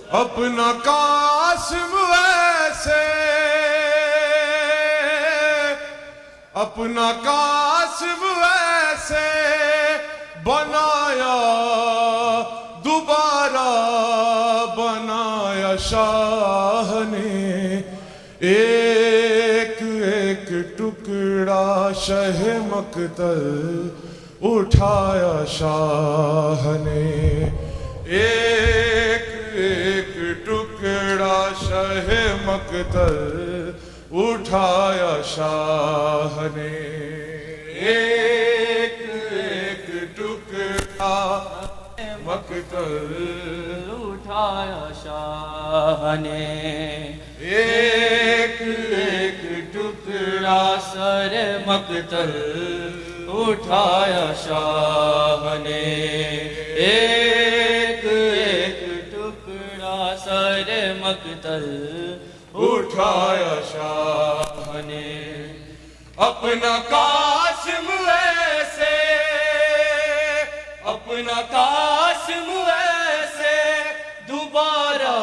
اپنا قاسم ویسے اپنا قاسم ویسے بنایا دوبارہ بنایا شاہ نے ایک ایک ٹکڑا شہ مقتل اٹھایا شاہ نے ایک ایک ٹکڑا شہ مقتل اٹھایا شاہ نے ایک ایک ٹکڑا مقتل اٹھایا شاہ نے ایک ایک ٹکڑا سر مقتل اٹھایا شاہ نے ایک ایک ٹکڑا سر مقتل اٹھایا شاہ نے اپنا قاسم ویسے اپنا قاسم ویسے دوبارہ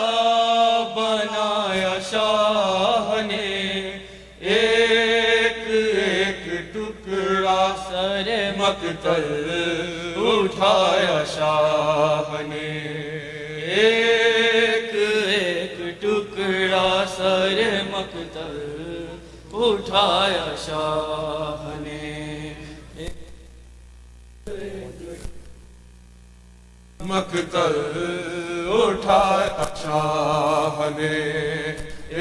بنایا شاہ نے ایک ایک ٹکڑا سر مقتل اٹھایا شاہ نے ایک ایک ٹکڑا سر مقتل اٹھایا شاہ نے مقتل اٹھایا شاہ نے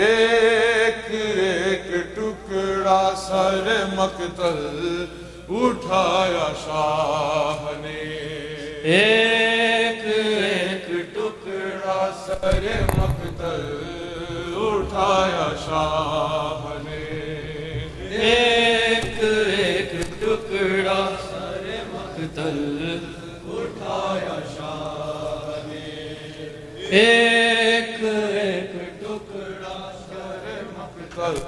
ایک ایک ٹکڑا سر مقتل اٹھایا شاہ نے ایک ایک ٹکڑا سر مقتل اٹھایا شاہ نے ایک ایک ٹکڑا سر مقتل اٹھایا شاہ نے ایک ایک ٹکڑا سر مقتل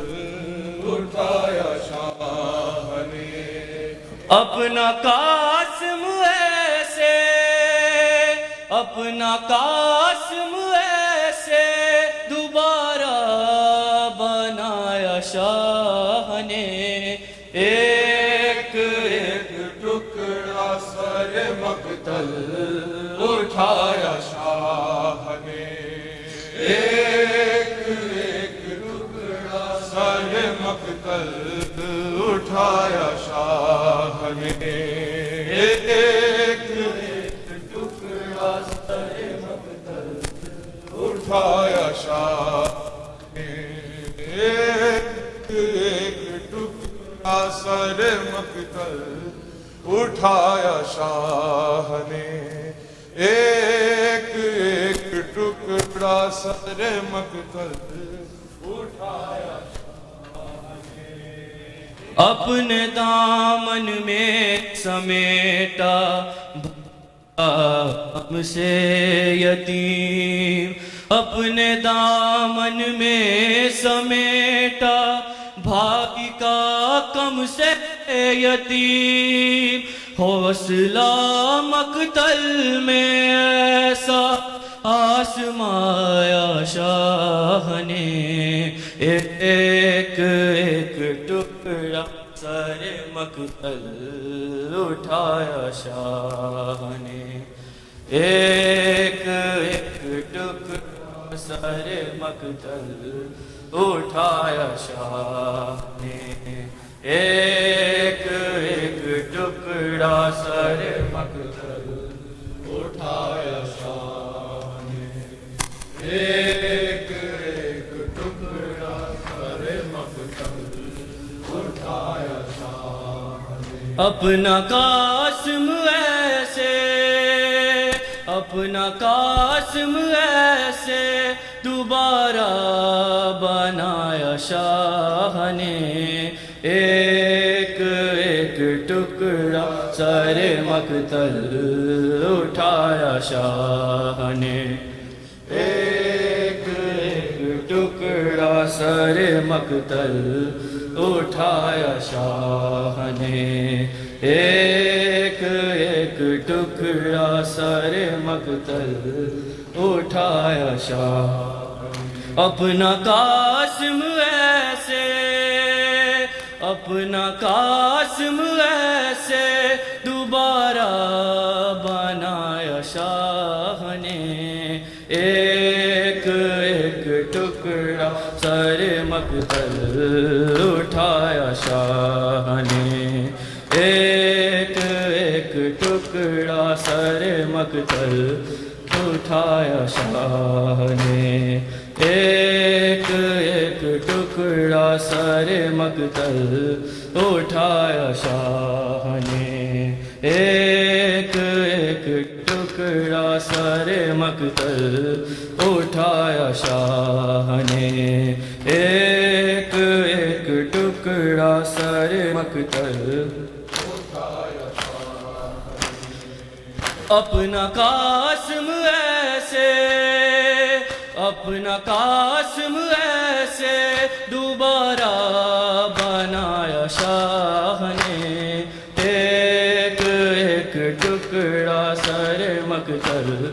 اٹھایا شاہ نے اپنا قاسم ایسے اپنا قاسم ایسے دوبارہ بنایا شاہ نے ایک ایک ٹکڑا سر مقتل اٹھایا شاہ نے ایک ایک ٹکڑا سر مقتل اٹھایا شاہ نے ایک ایک ٹکڑا سر مقتل اٹھایا شاہ نے ایک ایک ٹکڑا سر مقتل اٹھایا شاہ نے ایک ایک ٹکڑا سر مقتل اٹھایا اپنے دامن میں سمیٹا ہم سے یتیم اپنے دامن میں سمیٹا بھائی کا کم سے یتیم حوصلہ مقتل میں ایسا آسمایا شاہ نے ایک ایک ٹکڑا سر مقتل اٹھایا شاہ نے ایک ایک ٹکڑا سر مقتل اٹھایا شاہ نے ایک ایک ٹکڑا سر مقتل اٹھایا شاہ نے ایک ایک ٹکڑا سر مقتل اٹھایا شاہ نے اپنا قاسم ایسے اپنا قاسم ایسے دوبارہ بنایا شاہ نے ایک ایک ٹکڑا سر مقتل اٹھایا شاہ نے ایک ایک ٹکڑا سر مقتل اٹھایا شاہ نے ایک ایک ٹکڑا سر مقتل اٹھایا شاہ اپنا قاسم ایسے اپنا قاسم ایسے دوبارہ بنایا شاہ نے ایک ایک ٹکڑا سر مقتل اٹھایا شاہ نے ایک ایک ٹکڑا سر مقتل اٹھایا شاہ نے ایک ایک ٹکڑا سر مقتل اٹھایا شاہ نے ایک ایک ٹکڑا سر مقتل اٹھایا شاہ نے ایک ایک ٹکڑا سر مقتل اپنا قاسم ایسے اپنا قاسم ایسے دوبارہ بنایا شاہ نے ایک ایک ٹکڑا سر مقتل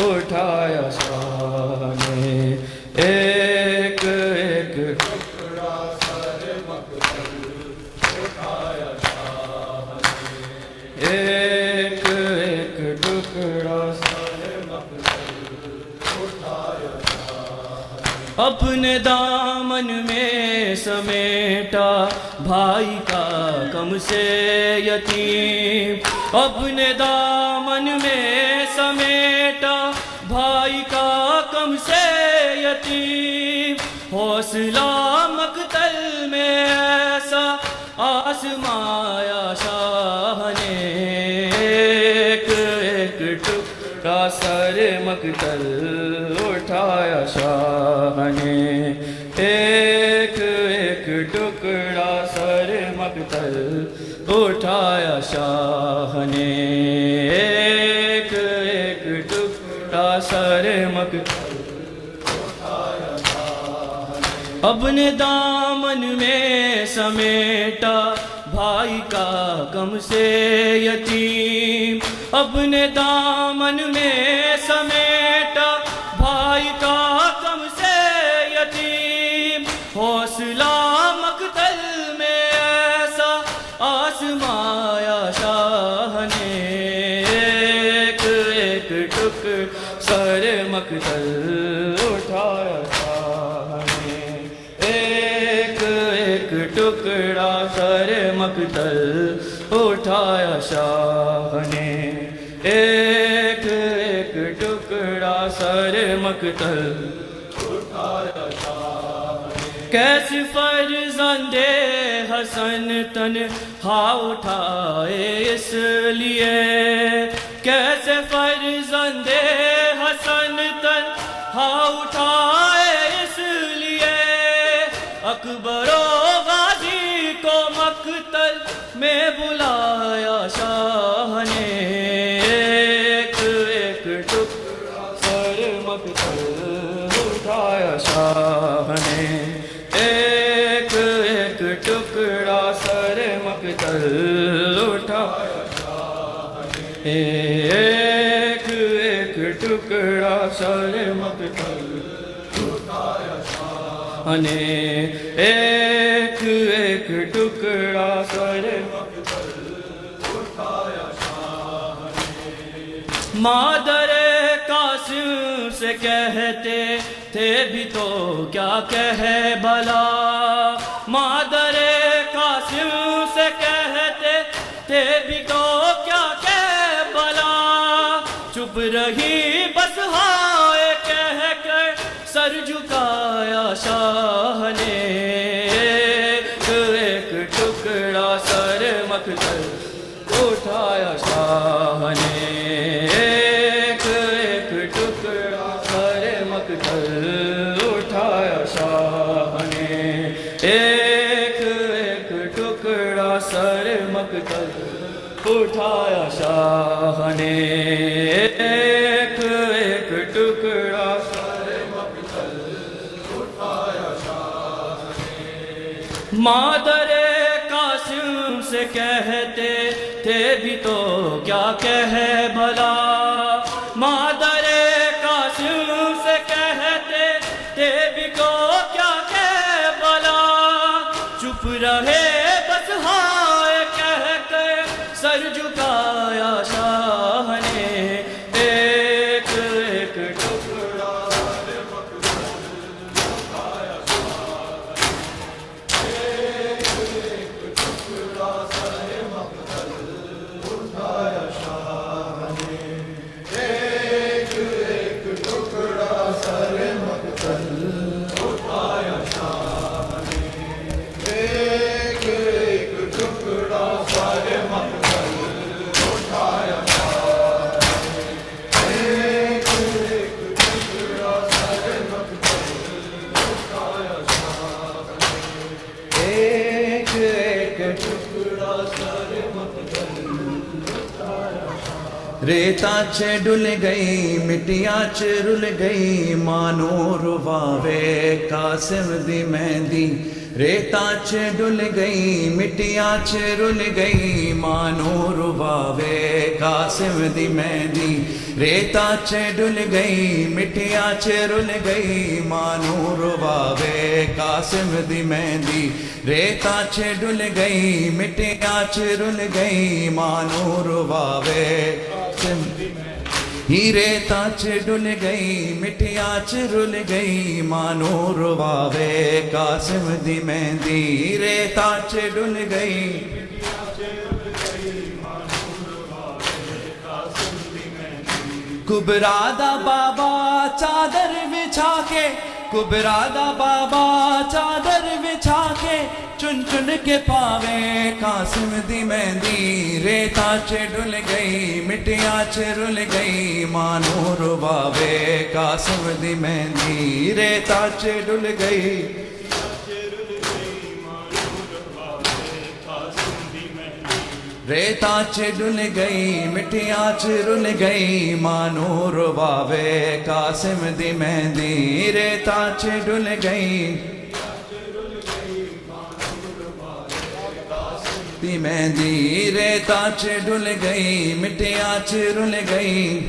اٹھایا شاہ نے ایک ایک ٹکڑا سر مقتل اٹھایا شاہ نے ایک ایک ٹکڑا سر مقتل اٹھایا شاہ اپنے دامن میں سمیٹا بھائی کا غم سے یتیم اپنے دامن میں سمیٹا بھائی کا غم سے یتیم حوصلہ مقتل میں ایسا آزمایا شاہ نے ایک ایک ٹکڑا سر مقتل اٹھایا شاہ نے ایک ایک ٹکڑا سر مقتل اٹھایا شاہ نے ایک ایک ٹکڑا سر مقتل اٹھایا شاہ نے اپنے دامن میں سمیٹا بھائی کا غم سے یتیم اپنے دامن میں سمیٹا بھائی کا غم سے یتیم حوصلہ مقتل میں ایسا آزمایا شاہ نے ایک ایک ٹکڑا سر مقتل اٹھایا شاہ نے ایک ایک ٹکڑا سر مقتل اٹھایا شاہ نے ایک ایک ٹکڑا سر مقتل اٹھایا شاہ نے کیسے فرزند حسن تنہا اٹھائے اس لیے کیسے فرزند حسن تنہا اٹھائے اس لیے اکبر و غازی کو مقتل میں بلایا شاہ نے ایک ایک ٹکڑا سر مقتل اٹھایا شاہ نے ایک ایک ٹکڑا سر مقتل اٹھایا شاہ نے ایک ایک ٹکڑا سر مقتل اٹھایا شاہ نے ایک ایک ٹکڑا سر مقتل اٹھایا شاہ نے مادر قاسم سے کہتے تھے بھی تو کیا کہے بھلا مادر قاسم سے کہتے تھے بھی تو کیا کہے بھلا چپ رہی بس ہائے کہہ کر سر جھکایا شاہ نے ایک ایک ٹکڑا سر مقتل اٹھایا شاہ نے ایک ایک ٹکڑا سر مقتل اٹھایا شاہ نے ایک ایک ٹکڑا سر مقتل اٹھایا شاہ نے ایک ایک ٹکڑا سر مقتل اٹھایا شاہ نے مادر قاسم سے کہتے تھے بھی تو کیا کہے بھلا مادر قاسم چپ رہے بس ہائے کہہ کر سر جھکایا شاہ نے ایک ایک ٹکڑا سر مقتل اٹھایا شاہ نے ایک ایک ٹکڑا سر مقتل اٹھایا شاہ نے ایک ایک ٹکڑا سر مقتل اٹھایا شاہ نے ایک ایک ٹکڑا سر مقتل اٹھایا شاہ نے ایک ایک ٹکڑا سر مقتل اٹھایا شاہ نے ایک ایک ٹکڑا سر مقتل اٹھایا شاہ ریتا چ ڈل گئی مٹیاں چ رل گئی مانو رواوے قاسم دی مہندی ریتا چ ڈل گئی مٹیاں چ رل گئی مانو رواوے قاسم دی مہندی ریتا چ ڈل گئی مٹیاں چ رل گئی مانو رواوے قاسم دی مہندی ریتا چ ڈل گئی مٹیاں چ رل گئی مانو رواوے ہی ریتا چ ڈل گئی مٹیاں چ رل گئی مانو رواوے قاسم دی مہندی ریتا چ ڈل گئی کبرا دا بابا چادر بچھا کے کبرا دا بابا چادر بچھا کے چن چن کے پاوے قاسم دی مہندی ریتا چ ڈل گئی مٹیاں چ رل گئی مانو رواوے قاسم دی مہندی ریتا چ ڈل گئی ریتا چ ڈل گئی مٹیاں چ رل گئی مانو رواوے قاسم دی مہندی ریتا چ ڈل گئی دی مہندی ریتا چ ڈل گئی مٹیاں چ رل گئی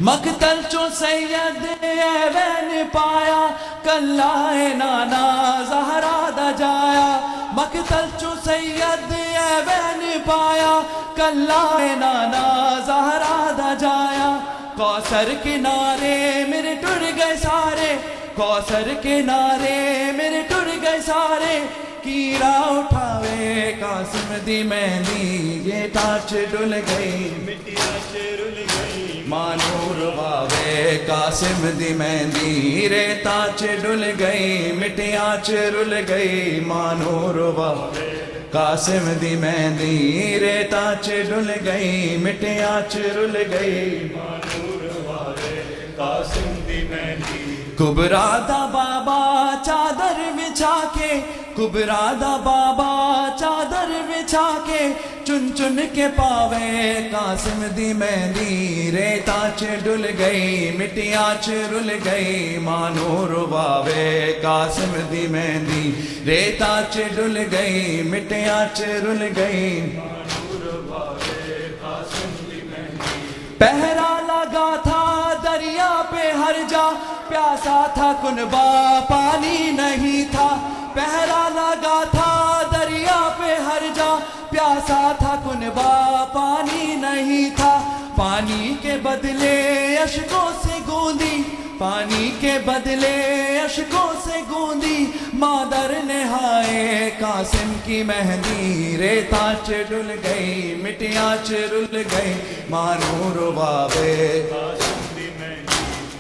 مقتل چو سید ایوین پایا کلا نانا زہرا دا جایا مقتل چو سید ایوین پایا کلا نانا زہرا دا جایا کوثر کنارے میرے ٹر گئے سارے کوثر کنارے میرے ٹر گئے سارے کیڑا اٹھاوے قاسم دی مہندی یہ ٹاچ ڈل گئی مٹیاں چ رل گئی مانو رواوے قاسم دی مہندی ریتا چ ڈل گئی مٹیاں چ رل گئی مانو رواوے قاسم دی مہندی ریتا چ ڈل گئی مٹیاں چ رل گئی مانو رواوے قاسم دی مہندی کبرا دا بابا چادر بچھا کے کبرا دا بابا چادر بچھا کے چن چن کے پاوے قاسم دی مہندی ریتا چ ڈل گئی مٹیاں چ رل گئی مانو رواوے قاسم دی مہندی ریتا چ ڈل گئی مٹیاں چ رل گئی مانو رواوے قاسم دی مہندی پہرا لگا تھا دریا پہ ہر جا پیاسا تھا کنبا پانی نہیں تھا پہرا لگا تھا دریا پہ ہر جا پیاسا تھا کنبا پانی نہیں تھا پانی کے بدلے اشکوں سے گوندی پانی کے بدلے اشکوں سے گوندی مادر نہائے قاسم کی مہندی ریتا چ ڈل گئی مٹیاں چ رل گئی مانو رواوے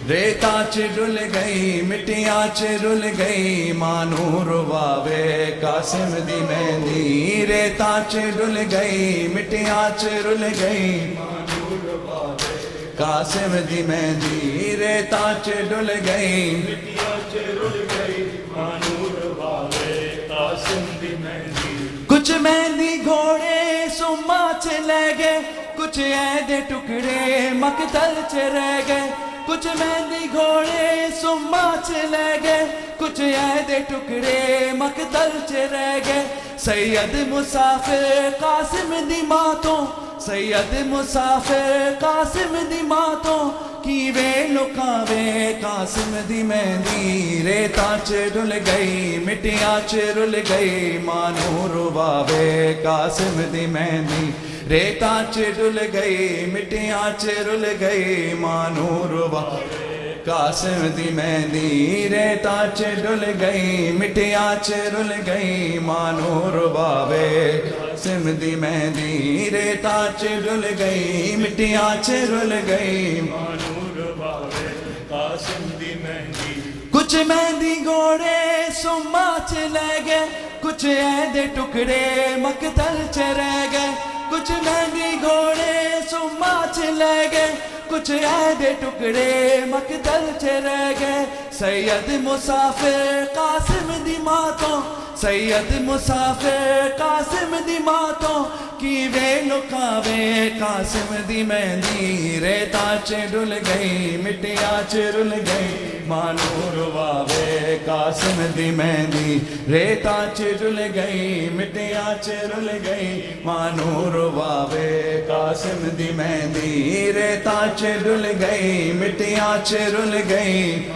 ریتا چ ڈل گئی مٹیاں چ رل گئی مانو رواوے قاسم دی مہندی ریتا چ ڈل گئی مٹیاں چ رل گئی مانو رواوے قاسم دی مہندی ریتا چ ڈل گئی مٹیاں چ رل گئی مانو رواوے قاسم دی مہندی کچھ مہندی گھوڑے سما چ لے گئے کچھ عہد ٹکڑے مقتل چ رہ گئے کچھ مہندی گھوڑے سما چ لے گئے کچھ عہد ٹکڑے مقتل چ رہ گئے سید مسافر قاسم دی ماتوں سید مسافر قاسم دی ماتوں کیوے لکاوے قاسم دی مہندی ریتا چ ڈل گئی مٹیاں چ رل گئی مانو رواوے قاسم دی مہندی ریتا چ ڈل گئی مٹیاں چ رل گئی مانو رواوے قاسم دی مہندی ریتا چ ڈل گئی مٹیاں چ رل گئی مانو رواوے قاسم دی مہندی ریتا چ ڈل گئی مٹیاں چ رل گئی مانو رواوے قاسم دی مہندی کچھ مہندی گھوڑے سما چ لے گئے کچھ عہدے ٹکڑے مقتل چ رہ گئے کچھ مہندی گھوڑے سما چ لے گئے کچھ عہدے ٹکڑے مقتل چ رہ گئے سید مسافر قاسم دی ماتوں سید مسافر قاسم دی ماتوں کیوے لکاوے قاسم دی مہندی ریتا چ ڈل گئی مٹیاں چ رل گئی مانو رواوے قاسم دی مہندی ریتا چ ڈل گئی مٹیاں چ رل گئی مانو رواوے قاسم دی مہندی ریتا چ ڈل گئی مٹیاں چ رل گئی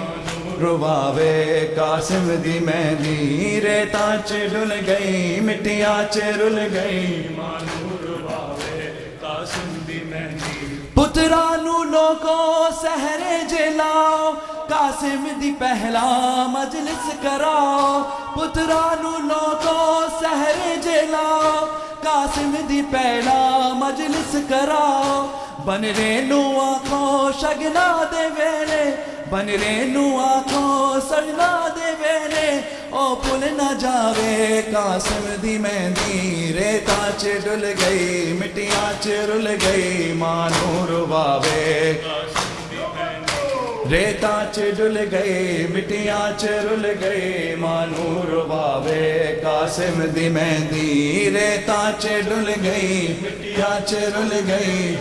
رواوے قاسم دی مہندی ریتا چ ڈل گئی مٹیاں چ رل گئی مانو رواوے قاسم دی مہندی پترانو لوگو سہرے جلاؤ قاسم دی پہلا مجلس کراؤ پترانو لوگو سہرے جلاؤ قاسم دی پہلا مجلس کراؤ بن رینو آنکھوں شگنا دے ویلے بن رینو آنکھوں سجنا دے ویلے او پل نہ جاوے قاسم دی مہندی ریتا چ ڈل گئی مٹیاں چ رل گئی مانو رواوے ریتا چ ڈل گئی مٹیاں چ رل گئی مانو رواوے قاسم دی مہندی ریتا چ ڈل گئی مٹیاں چ رل گئی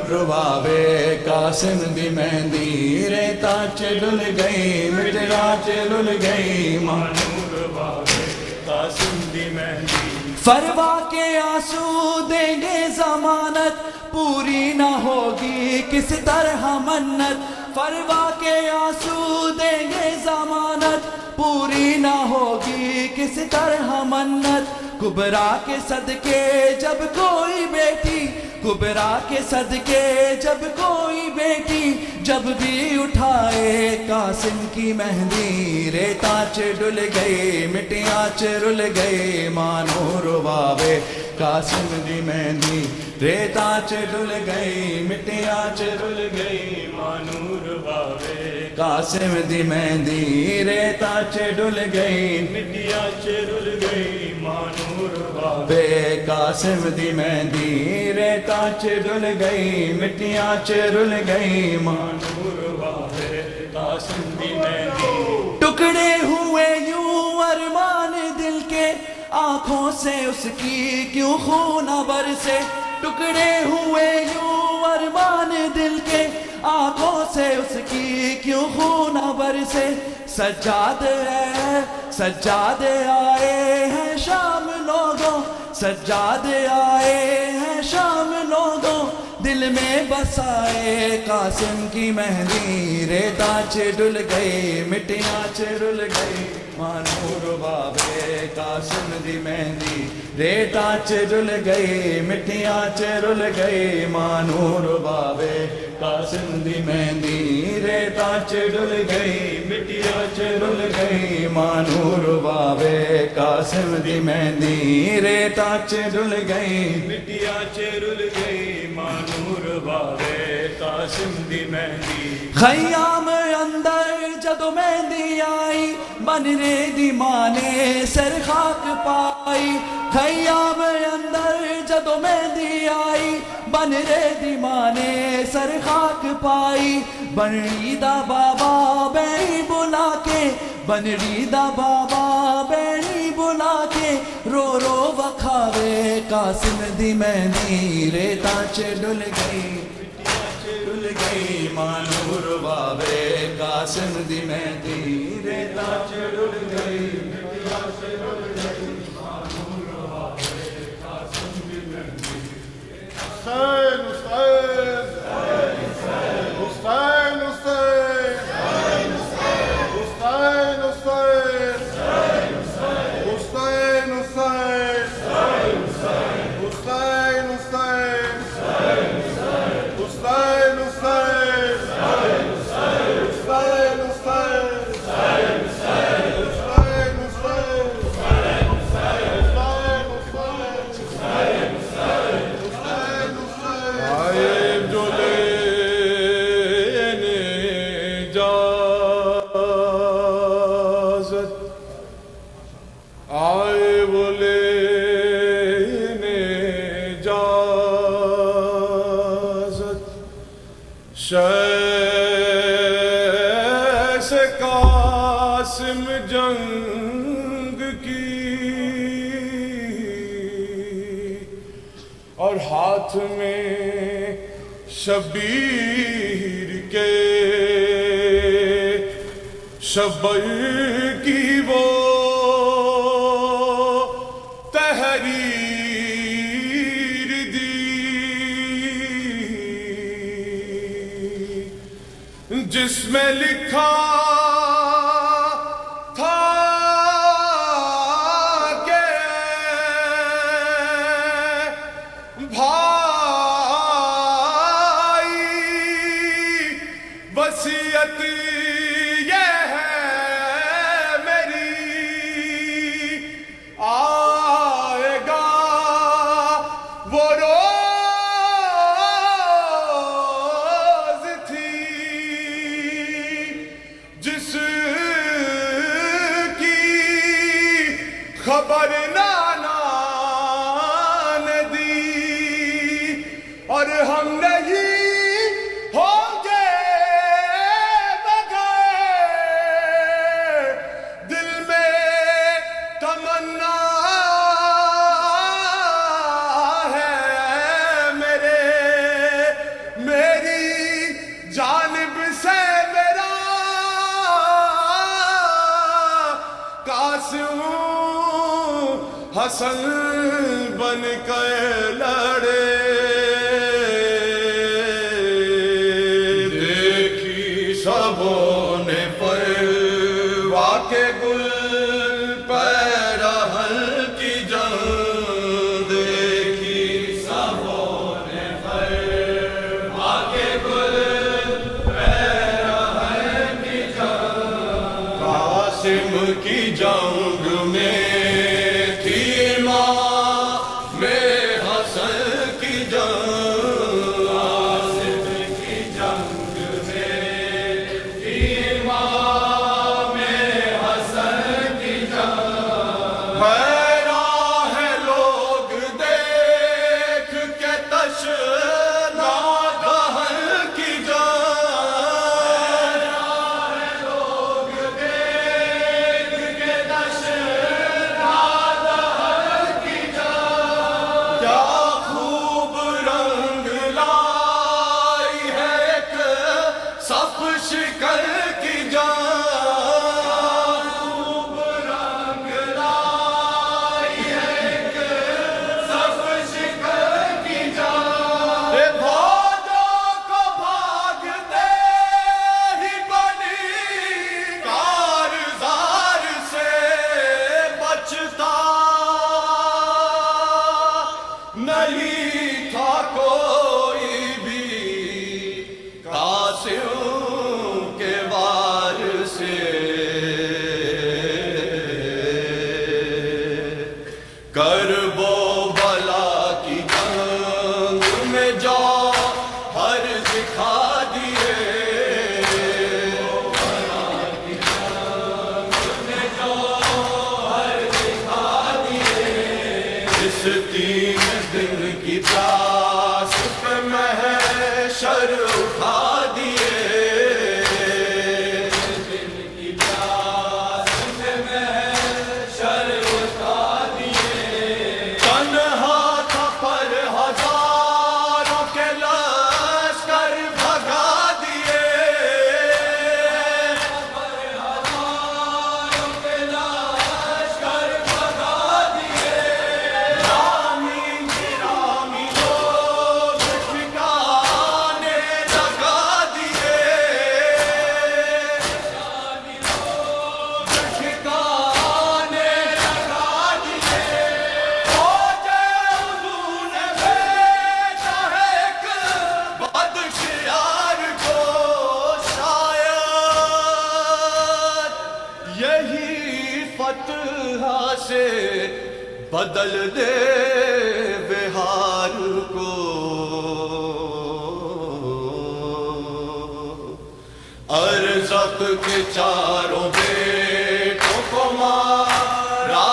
رواوے قاسم دی مہندی ریتا چ ڈل گئی مٹیاں چ رل گئی مانو رواوے قاسم دی مہندی فروا کے آنسو دیں گے ضمانت پوری نہ ہوگی کس طرح منت فروا کے آنسو دیں گے ضمانت پوری نہ ہوگی کس طرح منت کبرا کے صدقے جب کوئی بیٹی کبرا کے صدقے جب کوئی بیٹی جب بھی اٹھائے قاسم کی مہندی ریتا چ ڈل گئی مٹیاں چ رل گئی مانو رواوے قاسم دی مہندی ریتا چ ڈل گئی مٹیاں چ رل گئی مانو رواوے قاسم دی مہندی ریتا چ ڈل گئی مٹیاں چ رل گئی مانو رواوے بے قاسم دی مہندی ریتا چ ڈل گئی مٹیاں چ رل گئی مانو رواوے قاسم دی مہندی ٹکڑے ہوئے یوں ارمان دل کے آنکھوں سے اس کی کیوں خون برسے ٹکڑے ہوئے یوں ارمان دل کے آنکھوں سے اس کی کیوں خون برسے سجاد ہے سجاد آئے ہیں شام لوگوں سجاد آئے ہیں شام لوگوں دل میں بسائے قاسم کی مہندی ریتا چ ڈل گئی مٹیاں چ رل گئی مانو رواوے قاسم دی مہندی ریتا چ ڈل گئی مٹیاں چ رل گئی مانو رواوے قاسم دی مہندی ریتا چ ڈل گئی مٹیاں چ رل گئی مانو رواوے قاسم دی مہندی ریتا چ ڈل گئی مٹیاں چ رل گئی مانو رواوے قاسم دی مہندی خیام اندر جدو مہندی آئی بن رے دی ماں نے سر خاک پائی خیام اندر جدو مہندی آئی بن رے دی ماں نے سر خاک پائی بنڑی دا بابا بینی بلا کے بنڑی دا بابا بینی بلا کے رو رو وکھاوے قاسم دی مہندی ریتا چ ڈل گئی ڈل گئی مانو رواوے قاسم دی مہندی ریتا چ ڈل گئی حسین حسین حسین آئے وہ لینے اجازت شیخ قاسم جنگ کی، اور ہاتھ میں شبیر کے شبر کی وہ تحریر دی، جس میں لکھا تھا کہ بھائی وصیت یہ ہے میری، آئے گا وہ روز تھی جس کی خبر نانا نے دی، اور ہم نہیں ہوں گے بغیر دل میں تمنا ہے میرے، میری جانب سے میرا قاسم حسن بن کے لڑے، دیکھی سبوں نے پروا کے گل پیرہن کی جنگ، دیکھی سبوں نے پروا کے گل پیرہن کی جنگ، قاسم کی جنگ میں تھی امام حسن کی جنگ، قاسم کی جنگ میں تھی امام حسن کی جنگ، حیران ہے لوگ دیکھ کے تشنا دہن کی جنگ، حیران ہے لوگ دیکھ کے تشنا دہن کی جنگ، کیا خوب رنگ لائی ہے ایک صف شکل کی جنگ، خوب رنگ لائی ہے ایک صف شکل کی جنگ، بھوجوں کو بھاگتے ہی بنی کارزار سے بچتا نہیں تھا کوئی بھی قاسم کے وار سے، کرب و بلا کی جنگ میں جوہر دکھا دیے، اس 3 دن کی پیاس پہ محشر اٹھا دیے، دن کی پیاس پہ محشر اٹھا دیے، تنہا تھا پر ہزاروں کے لشکر بھگا دیے، پر ہزاروں کے لشکر بھگا دیے، رامی گرامی لوگ ٹھکانے لگا دیے، رامی لوگ ٹھکانے لگا دیے، فوجِ حضور نے بھیجا ہے ایک بدشیار کو، شاید یہی فتح سے بدل دے بہار کو، ارزق کے چاروں بیٹوں کو مارا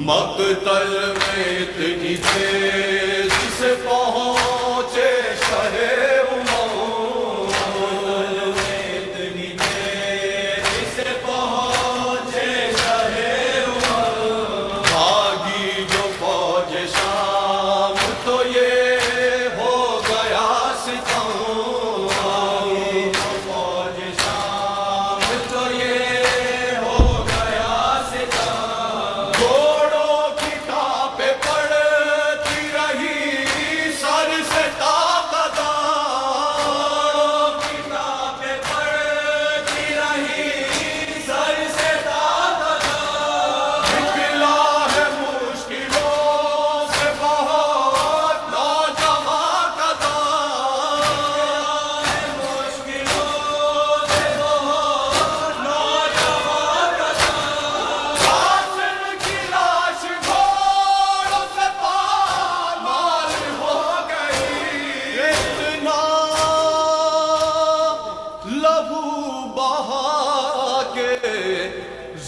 مقتل میں اتنی تیز سے پہنچے شہ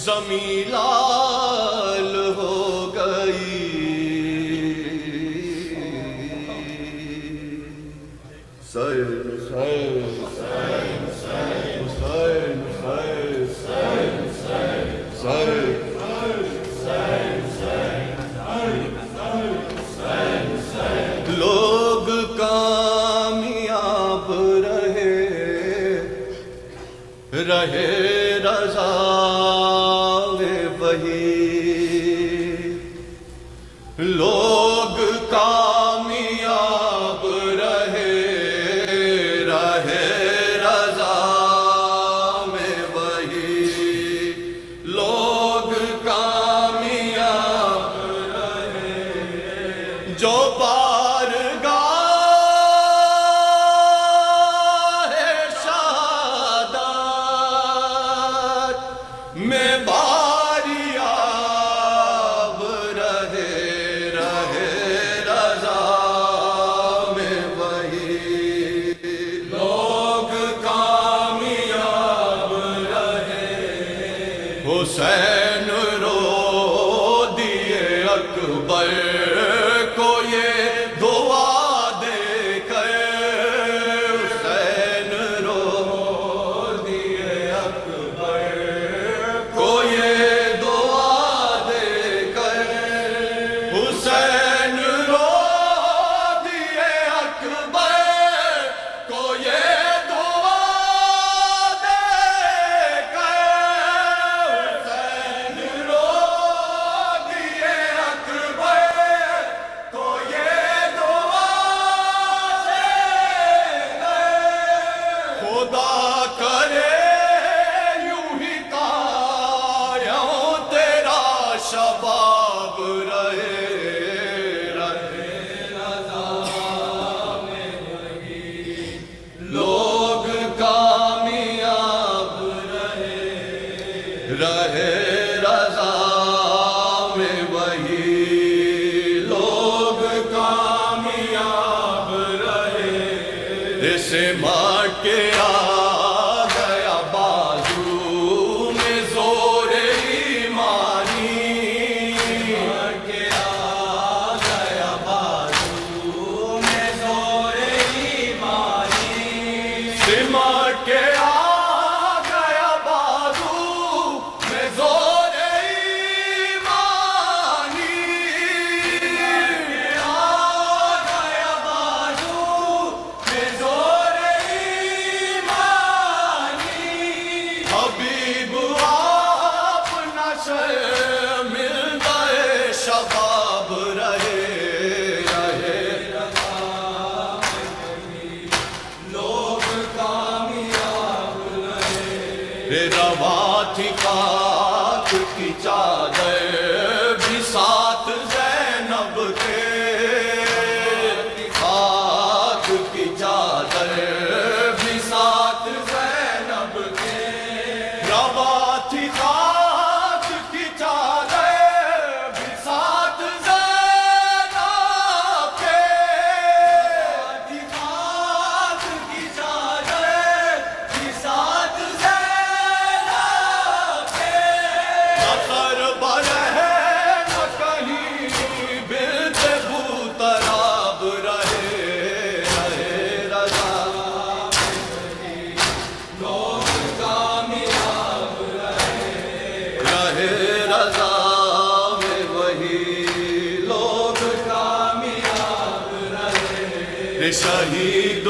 زمین لال ہو گئی لوگ کامیاب رہے رضا لوگ کامیاب رہے رضا میں وہی لوگ کامیاب رہے جو بارگاہ شہادت میں حسین رو دیے اکبر کو یہ دعا دے کر حسین رو دیے اکبر کو یہ دعا دے کر حسین رو دیے اکبر کو یہ خدا کرے یوں ہی قائم تیرا شباب رہے رضا میں وہی لوگ کامیاب رہے رضا میں وہی لوگ کامیاب رہے اسے مار کے آ گیا بازو میں زور ایمانی مار کے آ گیا بازو میں زور ایمانی مار کے آ گیا بازو میں زور ایمانی آ گیا بازو میں زور حبیب اپنا ملتا ہے شباب رہے لوگ کامیاب رہے رواں تھی خاک کی چادر بھی ساتھ زینب کے خاک کی چادر بھی ساتھ زینب کے رواں تھی خاک کی چادر بھی ساتھ زینب کے خاک کی چادر بھی ساتھ زینب کے نصر بر شہید